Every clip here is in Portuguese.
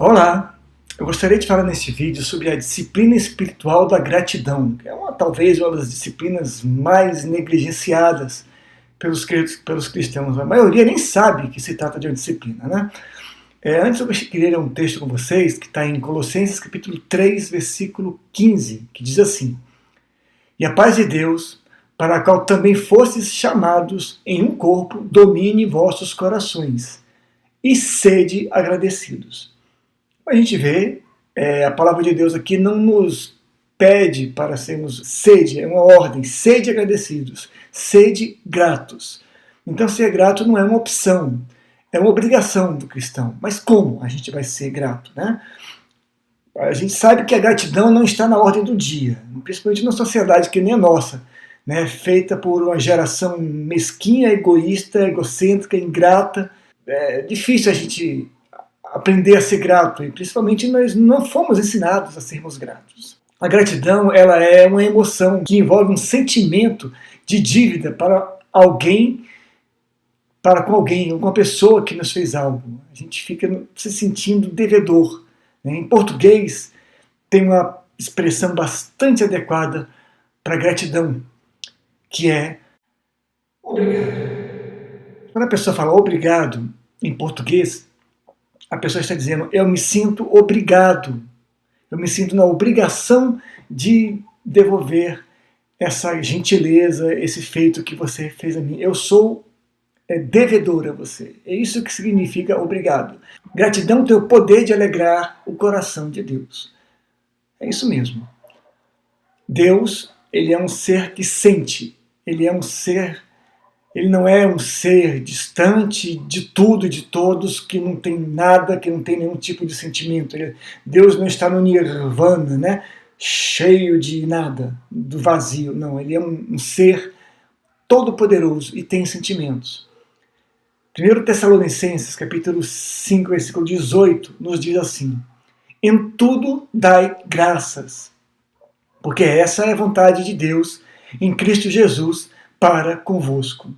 Olá, eu gostaria de falar neste vídeo sobre a disciplina espiritual da gratidão, que é talvez uma das disciplinas mais negligenciadas pelos cristãos. A maioria nem sabe que se trata de uma disciplina, né? Antes eu queria ler um texto com vocês que está em Colossenses capítulo 3, versículo 15, que diz assim: E a paz de Deus, para a qual também fostes chamados em um corpo, domine vossos corações, e sede agradecidos. A gente vê, a palavra de Deus aqui não nos pede para sermos sede, é uma ordem, sede agradecidos, sede gratos. Então ser grato não é uma opção, é uma obrigação do cristão. Mas como a gente vai ser grato, né? A gente sabe que a gratidão não está na ordem do dia, principalmente numa sociedade que nem a nossa, né? Feita por uma geração mesquinha, egoísta, egocêntrica, ingrata. É difícil a gente aprender a ser grato, e principalmente nós não fomos ensinados a sermos gratos. A gratidão, ela é uma emoção que envolve um sentimento de dívida para alguém, para com alguém, ou com uma pessoa que nos fez algo. A gente fica se sentindo devedor. Em português, tem uma expressão bastante adequada para gratidão, que é obrigado. Quando a pessoa fala obrigado, em português, a pessoa está dizendo, eu me sinto obrigado, eu me sinto na obrigação de devolver essa gentileza, esse feito que você fez a mim. Eu sou devedor a você. É isso que significa obrigado. Gratidão tem o poder de alegrar o coração de Deus. É isso mesmo. Deus, ele é um ser que sente, ele é um ser. Ele não é um ser distante de tudo e de todos, que não tem nada, que não tem nenhum tipo de sentimento. Deus não está no nirvana, né? Cheio de nada, do vazio. Não, ele é um ser todo-poderoso e tem sentimentos. 1 Tessalonicenses, capítulo 5, versículo 18, nos diz assim: Em tudo dai graças, porque essa é a vontade de Deus em Cristo Jesus para convosco.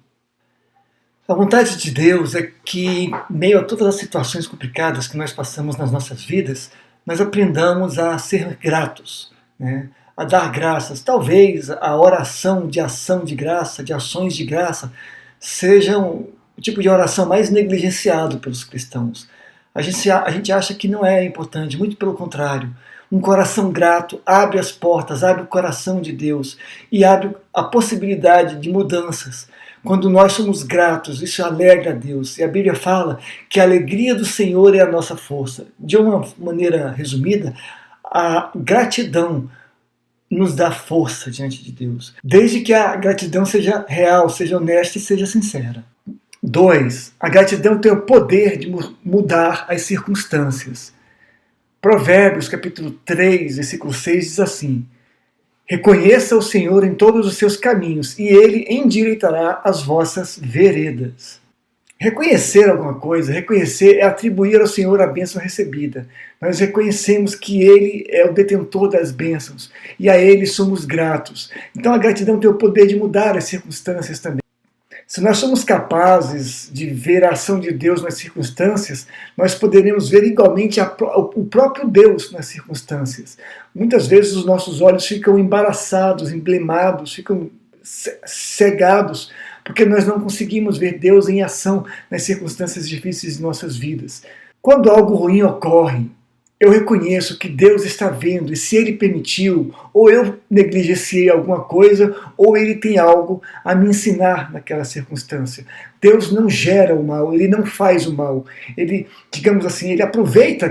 A vontade de Deus é que, em meio a todas as situações complicadas que nós passamos nas nossas vidas, nós aprendamos a ser gratos, né? A dar graças. Talvez a oração de ação de graça, de ações de graça, sejam o tipo de oração mais negligenciado pelos cristãos. A gente acha que não é importante, muito pelo contrário. Um coração grato abre as portas, abre o coração de Deus e abre a possibilidade de mudanças. Quando nós somos gratos, isso alegra a Deus. E a Bíblia fala que a alegria do Senhor é a nossa força. De uma maneira resumida, a gratidão nos dá força diante de Deus. Desde que a gratidão seja real, seja honesta e seja sincera. 2. A gratidão tem o poder de mudar as circunstâncias. Provérbios, capítulo 3, versículo 6, diz assim: Reconheça o Senhor em todos os seus caminhos, e Ele endireitará as vossas veredas. Reconhecer alguma coisa, reconhecer é atribuir ao Senhor a bênção recebida. Nós reconhecemos que Ele é o detentor das bênçãos, e a Ele somos gratos. Então a gratidão tem o poder de mudar as circunstâncias também. Se nós somos capazes de ver a ação de Deus nas circunstâncias, nós poderemos ver igualmente o próprio Deus nas circunstâncias. Muitas vezes os nossos olhos ficam embaraçados, emblemados, ficam cegados, porque nós não conseguimos ver Deus em ação nas circunstâncias difíceis de nossas vidas. Quando algo ruim ocorre, eu reconheço que Deus está vendo, e se Ele permitiu, ou eu negligenciei alguma coisa, ou Ele tem algo a me ensinar naquela circunstância. Deus não gera o mal, Ele não faz o mal. Ele, digamos assim, Ele aproveita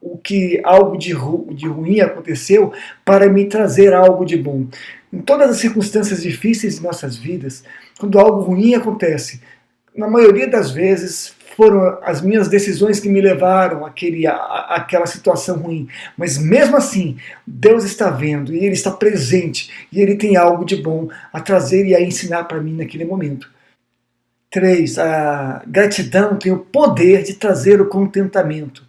o que algo de ruim aconteceu para me trazer algo de bom. Em todas as circunstâncias difíceis de nossas vidas, quando algo ruim acontece, na maioria das vezes foram as minhas decisões que me levaram àquela situação ruim. Mas mesmo assim, Deus está vendo e Ele está presente e Ele tem algo de bom a trazer e a ensinar para mim naquele momento. 3. A gratidão tem o poder de trazer o contentamento.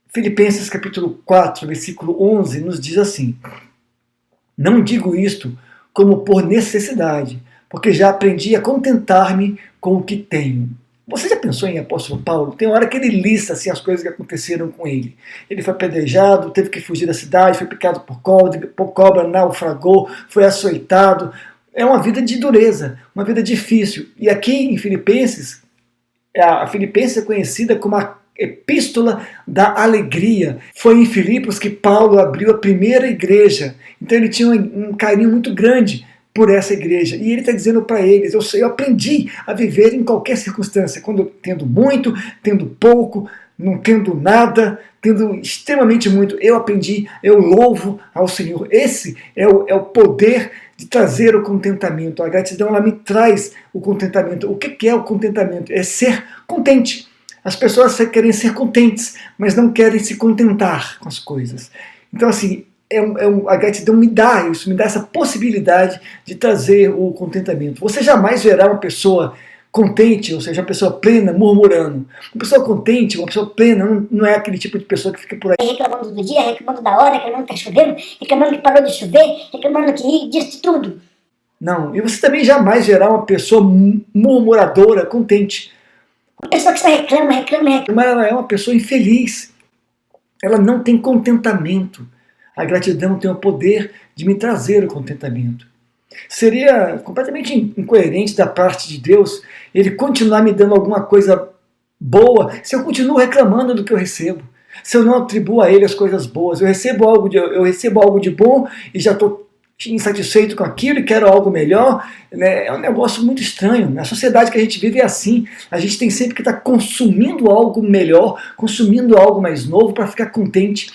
Filipenses capítulo 4, versículo 11 nos diz assim: Não digo isto como por necessidade, porque já aprendi a contentar-me com o que tenho. Você já pensou em apóstolo Paulo? Tem hora que ele lista assim, as coisas que aconteceram com ele. Ele foi apedrejado, teve que fugir da cidade, foi picado por cobra, naufragou, foi açoitado. É uma vida de dureza, uma vida difícil. E aqui em Filipenses, a Filipenses é conhecida como a Epístola da Alegria. Foi em Filipos que Paulo abriu a primeira igreja. Então ele tinha um carinho muito grande por essa igreja. E ele está dizendo para eles, eu aprendi a viver em qualquer circunstância, quando tendo muito, tendo pouco, não tendo nada, tendo extremamente muito, eu aprendi, eu louvo ao Senhor. Esse é o poder de trazer o contentamento. A gratidão, ela me traz o contentamento. O que é o contentamento? É ser contente. As pessoas querem ser contentes, mas não querem se contentar com as coisas. Então, assim, a gratidão me dá isso, me dá essa possibilidade de trazer o contentamento. Você jamais verá uma pessoa contente, ou seja, uma pessoa plena, murmurando. Uma pessoa contente, uma pessoa plena, não é aquele tipo de pessoa que fica por aí reclamando do dia, reclamando da hora, reclamando que está chovendo, reclamando que parou de chover, reclamando que disso tudo. Não, e você também jamais verá uma pessoa murmuradora, contente. Uma pessoa que só reclama. Mas ela é uma pessoa infeliz. Ela não tem contentamento. A gratidão tem o poder de me trazer o contentamento. Seria completamente incoerente da parte de Deus ele continuar me dando alguma coisa boa se eu continuo reclamando do que eu recebo. Se eu não atribuo a ele as coisas boas. Eu recebo algo de bom e já estou insatisfeito com aquilo e quero algo melhor. Né? É um negócio muito estranho. Na sociedade que a gente vive é assim. A gente tem sempre que estar consumindo algo melhor, consumindo algo mais novo para ficar contente.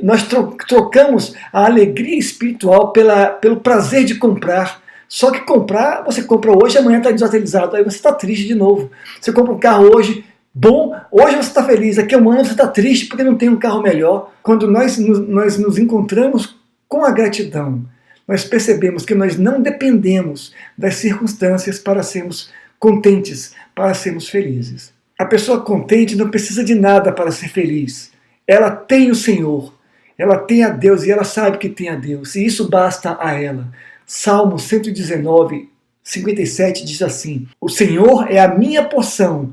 Nós trocamos a alegria espiritual pelo prazer de comprar. Só que comprar, você compra hoje, amanhã está desatualizado, aí você está triste de novo. Você compra um carro hoje, bom, hoje você está feliz, daqui a um ano você está triste porque não tem um carro melhor. Quando nós nos encontramos com a gratidão, nós percebemos que nós não dependemos das circunstâncias para sermos contentes, para sermos felizes. A pessoa contente não precisa de nada para ser feliz. Ela tem o Senhor, ela tem a Deus e ela sabe que tem a Deus, e isso basta a ela. Salmo 119, 57 diz assim: o Senhor é a minha porção,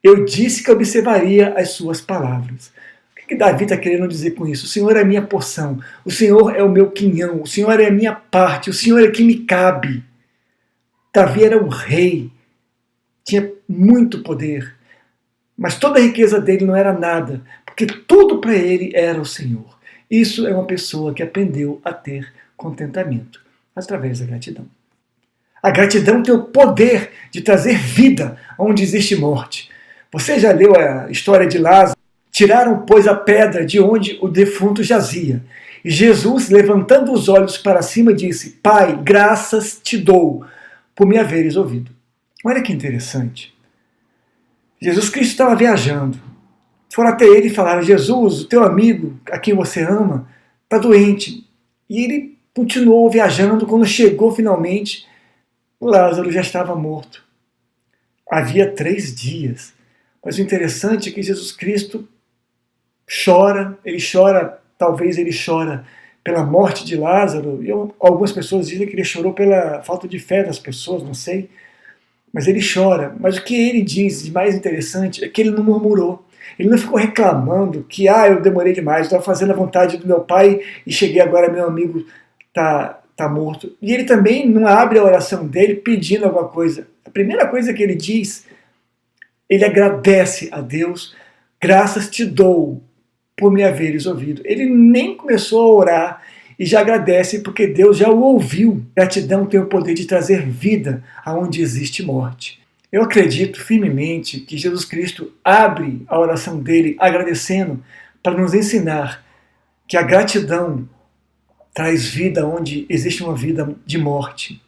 eu disse que observaria as suas palavras. O que Davi está querendo dizer com isso? O Senhor é a minha porção, o Senhor é o meu quinhão, o Senhor é a minha parte, o Senhor é que me cabe. Davi era um rei, tinha muito poder, mas toda a riqueza dele não era nada, porque tudo para ele era o Senhor. Isso é uma pessoa que aprendeu a ter contentamento através da gratidão. A gratidão tem o poder de trazer vida onde existe morte. Você já leu a história de Lázaro? Tiraram, pois, a pedra de onde o defunto jazia. E Jesus, levantando os olhos para cima, disse: Pai, graças te dou por me haveres ouvido. Olha que interessante. Jesus Cristo estava viajando. Foram até ele e falaram: Jesus, o teu amigo, a quem você ama, está doente. E ele continuou viajando. Quando chegou finalmente, Lázaro já estava morto. Havia 3 dias. Mas o interessante é que Jesus Cristo chora, talvez ele chora pela morte de Lázaro. Algumas pessoas dizem que ele chorou pela falta de fé das pessoas, não sei. Mas ele chora. Mas o que ele diz de mais interessante é que ele não murmurou. Ele não ficou reclamando que eu demorei demais, estava fazendo a vontade do meu pai e cheguei agora, meu amigo está morto. E ele também não abre a oração dele pedindo alguma coisa. A primeira coisa que ele diz, ele agradece a Deus: graças te dou por me haveres ouvido. Ele nem começou a orar e já agradece porque Deus já o ouviu. Gratidão tem o poder de trazer vida aonde existe morte. Eu acredito firmemente que Jesus Cristo abre a oração dele agradecendo para nos ensinar que a gratidão traz vida onde existe uma vida de morte.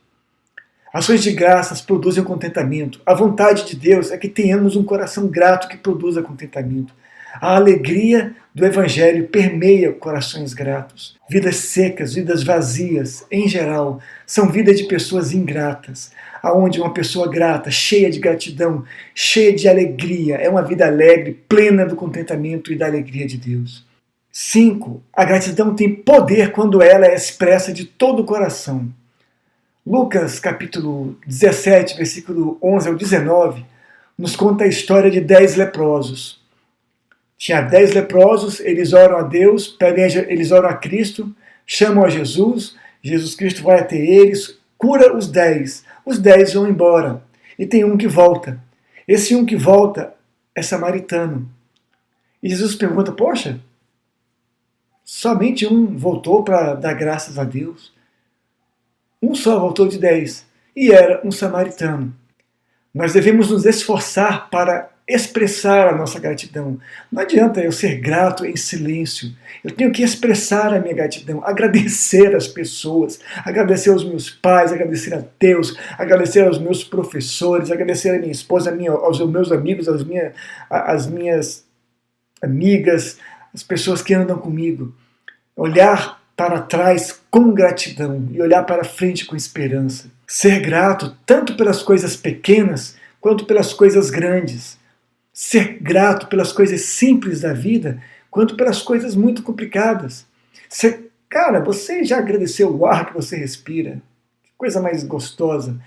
Ações de graças produzem contentamento. A vontade de Deus é que tenhamos um coração grato que produza contentamento. A alegria do Evangelho permeia corações gratos. Vidas secas, vidas vazias, em geral, são vidas de pessoas ingratas. Aonde uma pessoa grata, cheia de gratidão, cheia de alegria, é uma vida alegre, plena do contentamento e da alegria de Deus. 5. A gratidão tem poder quando ela é expressa de todo o coração. Lucas capítulo 17, versículo 11 ao 19, nos conta a história de 10 leprosos. Tinha 10 leprosos, eles oram a Deus, eles oram a Cristo, chamam a Jesus, Jesus Cristo vai até eles, cura os 10. Os 10 vão embora. E tem um que volta. Esse um que volta é samaritano. E Jesus pergunta, poxa, somente um voltou para dar graças a Deus? Um só voltou de 10. E era um samaritano. Nós devemos nos esforçar para expressar a nossa gratidão. Não adianta eu ser grato em silêncio. Eu tenho que expressar a minha gratidão, agradecer às pessoas, agradecer aos meus pais, agradecer a Deus, agradecer aos meus professores, agradecer a minha esposa, aos meus amigos, às minhas amigas, as pessoas que andam comigo. Olhar para trás com gratidão e olhar para frente com esperança. Ser grato tanto pelas coisas pequenas quanto pelas coisas grandes. Ser grato pelas coisas simples da vida quanto pelas coisas muito complicadas. Cara, você já agradeceu o ar que você respira? Que coisa mais gostosa.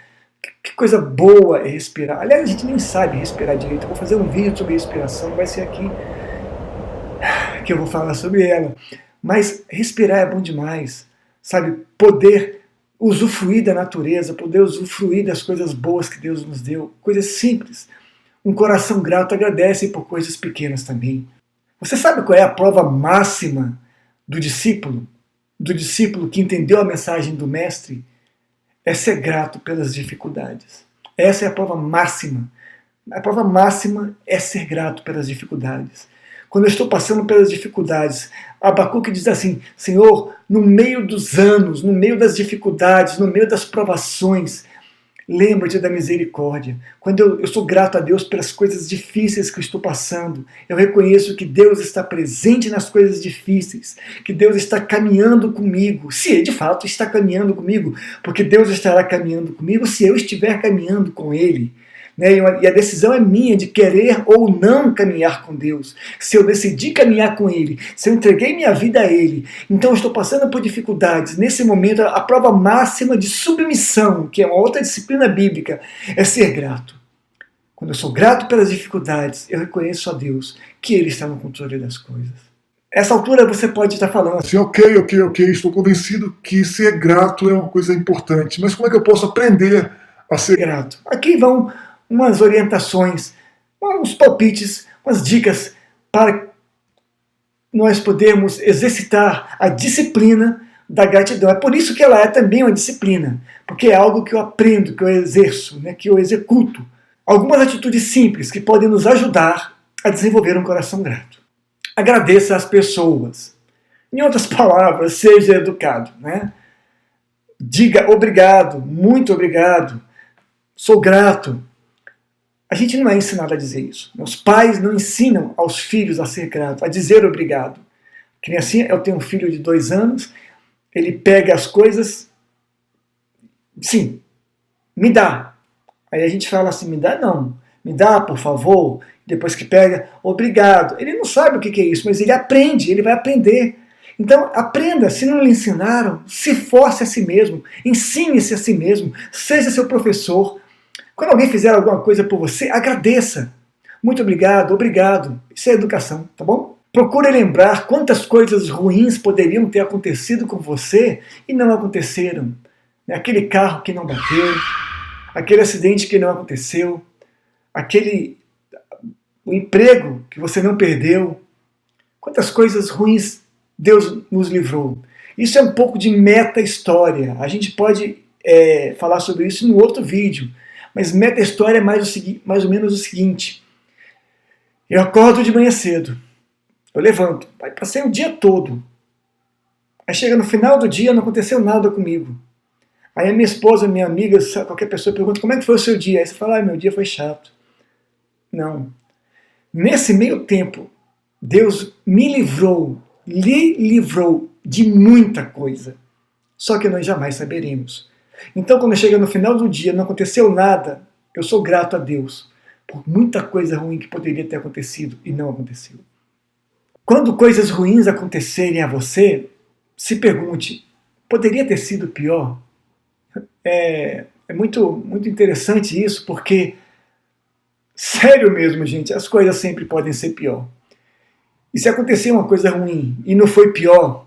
Que coisa boa é respirar. Aliás, a gente nem sabe respirar direito. Eu vou fazer um vídeo sobre respiração, vai ser aqui que eu vou falar sobre ela. Mas respirar é bom demais, sabe? Poder usufruir da natureza, poder usufruir das coisas boas que Deus nos deu, coisas simples. Um coração grato agradece por coisas pequenas também. Você sabe qual é a prova máxima do discípulo? Do discípulo que entendeu a mensagem do Mestre? É ser grato pelas dificuldades. Essa é a prova máxima. A prova máxima é ser grato pelas dificuldades. Quando eu estou passando pelas dificuldades, Abacuque diz assim, Senhor, no meio dos anos, no meio das dificuldades, no meio das provações, lembra-te da misericórdia. Quando eu sou grato a Deus pelas coisas difíceis que eu estou passando, eu reconheço que Deus está presente nas coisas difíceis, que Deus está caminhando comigo, se Ele de fato está caminhando comigo, porque Deus estará caminhando comigo se eu estiver caminhando com Ele. E a decisão é minha de querer ou não caminhar com Deus. Se eu decidi caminhar com Ele, se eu entreguei minha vida a Ele, então eu estou passando por dificuldades. Nesse momento, a prova máxima de submissão, que é uma outra disciplina bíblica, é ser grato. Quando eu sou grato pelas dificuldades, eu reconheço a Deus que Ele está no controle das coisas. Essa altura você pode estar falando assim, ok, estou convencido que ser grato é uma coisa importante, mas como é que eu posso aprender a ser grato? Aqui vão umas orientações, uns palpites, umas dicas para nós podermos exercitar a disciplina da gratidão. É por isso que ela é também uma disciplina, porque é algo que eu aprendo, que eu exerço, que eu executo. Algumas atitudes simples que podem nos ajudar a desenvolver um coração grato. Agradeça às pessoas. Em outras palavras, seja educado. Diga obrigado, muito obrigado, sou grato. A gente não é ensinado a dizer isso. Os pais não ensinam aos filhos a ser grato, a dizer obrigado. Que nem assim, eu tenho um filho de 2 anos, ele pega as coisas, sim, me dá. Aí a gente fala assim, me dá não, me dá por favor. Depois que pega, obrigado. Ele não sabe o que é isso, mas ele aprende, ele vai aprender. Então aprenda, se não lhe ensinaram, se force a si mesmo, ensine-se a si mesmo, seja seu professor. Quando alguém fizer alguma coisa por você, agradeça. Muito obrigado, obrigado. Isso é educação, tá bom? Procure lembrar quantas coisas ruins poderiam ter acontecido com você e não aconteceram. Aquele carro que não bateu, aquele acidente que não aconteceu, o emprego que você não perdeu. Quantas coisas ruins Deus nos livrou. Isso é um pouco de meta-história. A gente pode falar sobre isso em outro vídeo. Mas meta-história é mais ou menos o seguinte. Eu acordo de manhã cedo. Eu levanto. Passei o dia todo. Aí chega no final do dia, não aconteceu nada comigo. Aí a minha esposa, minha amiga, qualquer pessoa pergunta, como é que foi o seu dia? Aí você fala, meu dia foi chato. Não. Nesse meio tempo, Deus me livrou, lhe livrou de muita coisa. Só que nós jamais saberemos. Então, quando chega no final do dia, não aconteceu nada, eu sou grato a Deus por muita coisa ruim que poderia ter acontecido e não aconteceu. Quando coisas ruins acontecerem a você, se pergunte, poderia ter sido pior? É muito interessante isso, porque Sério mesmo, gente, as coisas sempre podem ser pior. E se acontecer uma coisa ruim e não foi pior,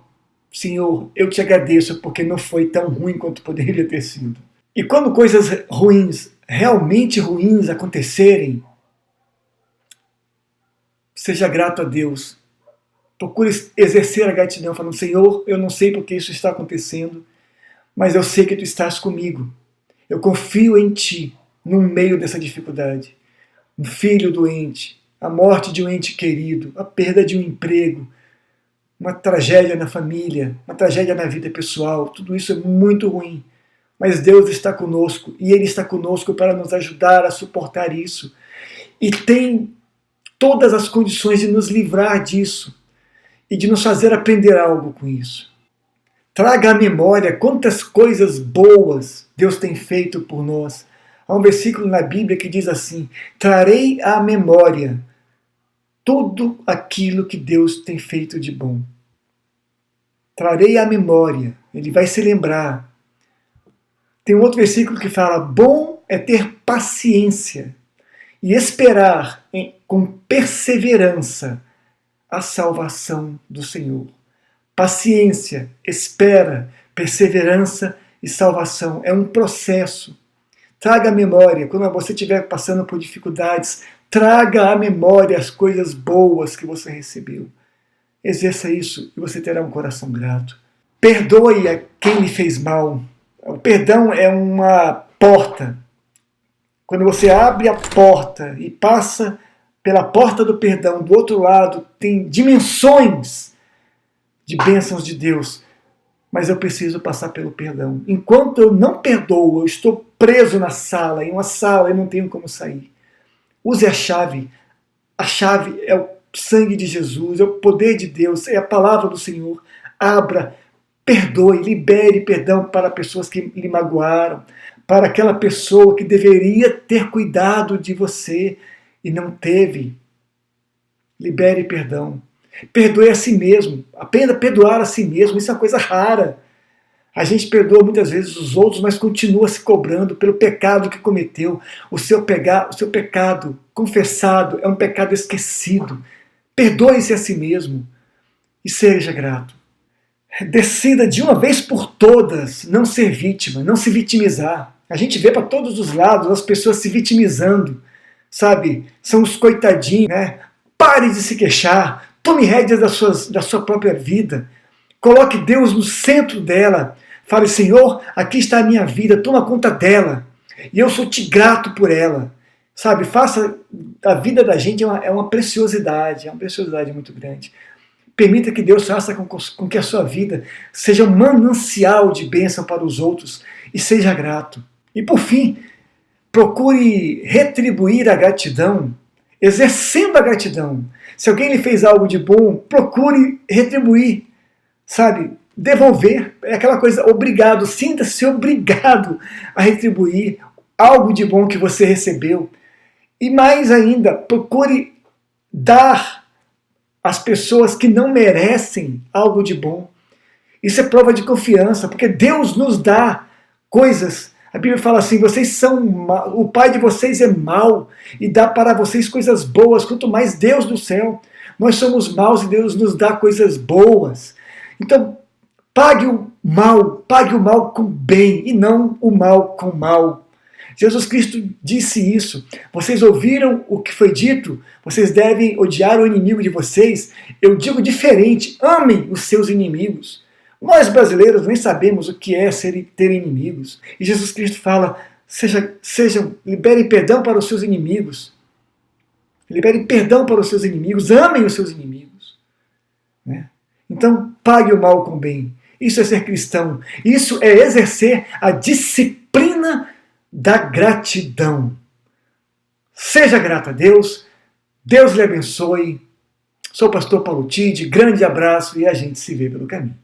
Senhor, eu te agradeço porque não foi tão ruim quanto poderia ter sido. E quando coisas ruins, realmente ruins acontecerem, seja grato a Deus. Procure exercer a gratidão, falando, Senhor, eu não sei porque isso está acontecendo, mas eu sei que Tu estás comigo. Eu confio em Ti no meio dessa dificuldade. Um filho doente, a morte de um ente querido, a perda de um emprego, uma tragédia na família, uma tragédia na vida pessoal, tudo isso é muito ruim. Mas Deus está conosco e Ele está conosco para nos ajudar a suportar isso. E tem todas as condições de nos livrar disso e de nos fazer aprender algo com isso. Traga à memória quantas coisas boas Deus tem feito por nós. Há um versículo na Bíblia que diz assim: trarei à memória tudo aquilo que Deus tem feito de bom. Trarei à memória, ele vai se lembrar. Tem um outro versículo que fala: bom é ter paciência e esperar com perseverança a salvação do Senhor. Paciência, espera, perseverança e salvação. É um processo. Traga à memória, quando você estiver passando por dificuldades, traga à memória as coisas boas que você recebeu. Exerça isso e você terá um coração grato. Perdoe a quem lhe fez mal. O perdão é uma porta. Quando você abre a porta e passa pela porta do perdão, do outro lado tem dimensões de bênçãos de Deus. Mas eu preciso passar pelo perdão. Enquanto eu não perdoo, eu estou preso na sala, em uma sala e não tenho como sair. Use a chave. A chave é o sangue de Jesus, é o poder de Deus, é a palavra do Senhor. Abra, perdoe, libere perdão para pessoas que lhe magoaram, para aquela pessoa que deveria ter cuidado de você e não teve. Libere perdão. Perdoe a si mesmo. Aprenda a perdoar a si mesmo. Isso é uma coisa rara. A gente perdoa muitas vezes os outros, mas continua se cobrando pelo pecado que cometeu. O seu pecado confessado é um pecado esquecido. Perdoe-se a si mesmo e seja grato. Decida de uma vez por todas não ser vítima, não se vitimizar. A gente vê para todos os lados as pessoas se vitimizando, sabe? São os coitadinhos, né? Pare de se queixar. Tome rédeas da sua própria vida. Coloque Deus no centro dela. Fale, Senhor, aqui está a minha vida, toma conta dela. E eu sou-te grato por ela. Sabe, faça a vida da gente é uma preciosidade muito grande. Permita que Deus faça com que a sua vida seja um manancial de bênção para os outros e seja grato. E por fim, procure retribuir a gratidão, exercendo a gratidão. Se alguém lhe fez algo de bom, procure retribuir, sabe? Devolver. É aquela coisa, obrigado, sinta-se obrigado a retribuir algo de bom que você recebeu. E mais ainda, procure dar às pessoas que não merecem algo de bom. Isso é prova de confiança, porque Deus nos dá coisas. A Bíblia fala assim, o pai de vocês é mau e dá para vocês coisas boas, quanto mais Deus do céu. Nós somos maus e Deus nos dá coisas boas. Então, pague o mal com bem e não o mal com mal. Jesus Cristo disse isso. Vocês ouviram o que foi dito? Vocês devem odiar o inimigo de vocês. Eu digo diferente, amem os seus inimigos. Nós brasileiros nem sabemos o que é ter inimigos. E Jesus Cristo fala, liberem perdão para os seus inimigos. Liberem perdão para os seus inimigos, amem os seus inimigos. Né? Então, pague o mal com o bem. Isso é ser cristão. Isso é exercer a disciplina da gratidão. Seja grato a Deus. Deus lhe abençoe. Sou o pastor Paulo Tide. Grande abraço e a gente se vê pelo caminho.